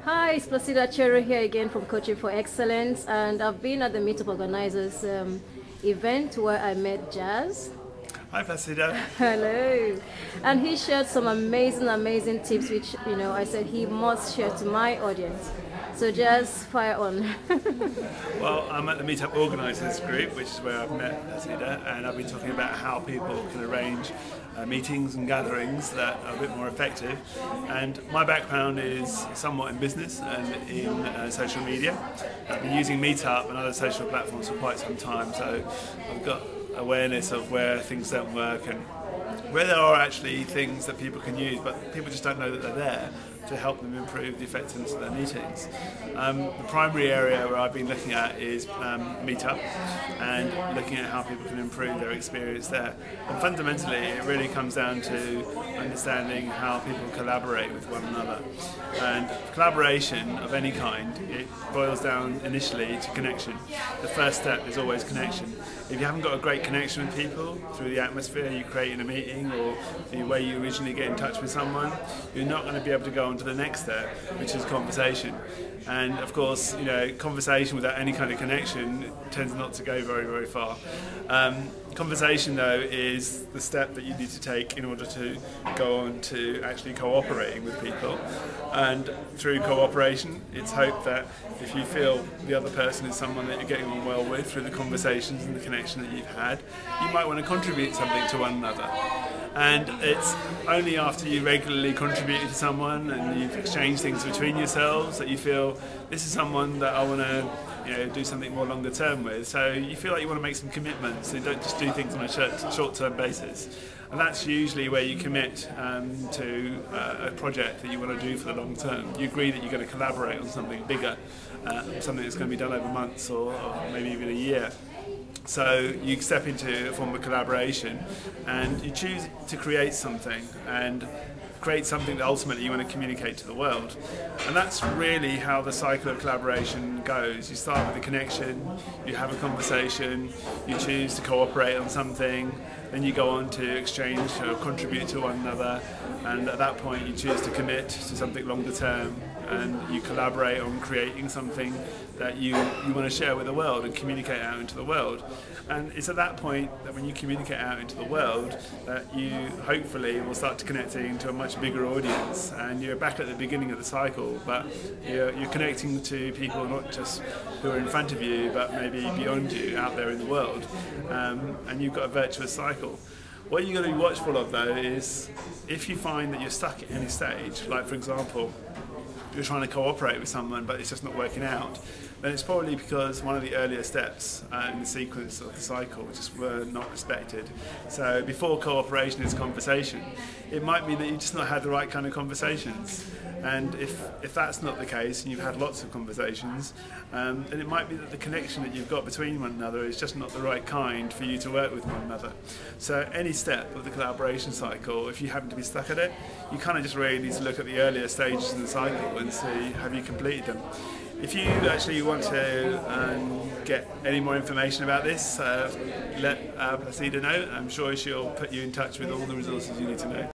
Hi, it's Placida Acheru here again from Coaching for Excellence, and I've been at the Meetup Organizers event where I met Jazz. Hi Placida. Hello. And he shared some amazing tips which, I said he must share to my audience. So Jazz, fire on. Well, I'm at the Meetup Organisers group, which is where I've met Placida, and I've been talking about how people can arrange meetings and gatherings that are a bit more effective. And my background is somewhat in business and in social media. I've been using Meetup and other social platforms for quite some time, so I've got awareness of where things don't work and where there are actually things that people can use, but people just don't know that they're there to help them improve the effectiveness of their meetings. The primary area where I've been looking at is Meetup and looking at how people can improve their experience there. And fundamentally, it really comes down to understanding how people collaborate with one another. And collaboration of any kind, it boils down initially to connection. The first step is always connection. If you haven't got a great connection with people through the atmosphere you create in a meeting or the way you originally get in touch with someone, you're not going to be able to go on to the next step, which is conversation. And of course, conversation without any kind of connection tends not to go very far. Conversation, though, is the step that you need to take in order to go on to actually cooperating with people. And through cooperation, it's hoped that if you feel the other person is someone that you're getting on well with through the conversations and the connection that you've had, you might want to contribute something to one another. And it's only after you regularly contribute to someone and you've exchanged things between yourselves that you feel this is someone that I want to do something more longer term with. So you feel like you want to make some commitments, so you don't just do things on a short term basis. And that's usually where you commit to a project that you want to do for the long term. You agree that you're going to collaborate on something bigger, something that's going to be done over months or maybe even a year. So you step into a form of collaboration and you choose to create something and create something that ultimately you want to communicate to the world. And that's really how the cycle of collaboration goes. You start with a connection, you have a conversation, you choose to cooperate on something, then you go on to exchange or contribute to one another, and at that point you choose to commit to something longer term and you collaborate on creating something that you want to share with the world and communicate out into the world. And it's at that point that when you communicate out into the world that you hopefully will start to connecting to a much bigger audience, and you're back at the beginning of the cycle, but you're connecting to people not just who are in front of you but maybe beyond you out there in the world, and you've got a virtuous cycle. What you're going to be watchful of, though, is if you find that you're stuck at any stage, like for example you're trying to cooperate with someone but it's just not working out, then it's probably because one of the earlier steps in the sequence of the cycle just were not respected. So before cooperation is conversation, it might be that you've just not had the right kind of conversations. And if that's not the case and you've had lots of conversations, then it might be that the connection that you've got between one another is just not the right kind for you to work with one another. So any step of the collaboration cycle, if you happen to be stuck at it, you kind of just really need to look at the earlier stages in the cycle and see, have you completed them? If you actually want to get any more information about this, let Placida know. I'm sure she'll put you in touch with all the resources you need to know.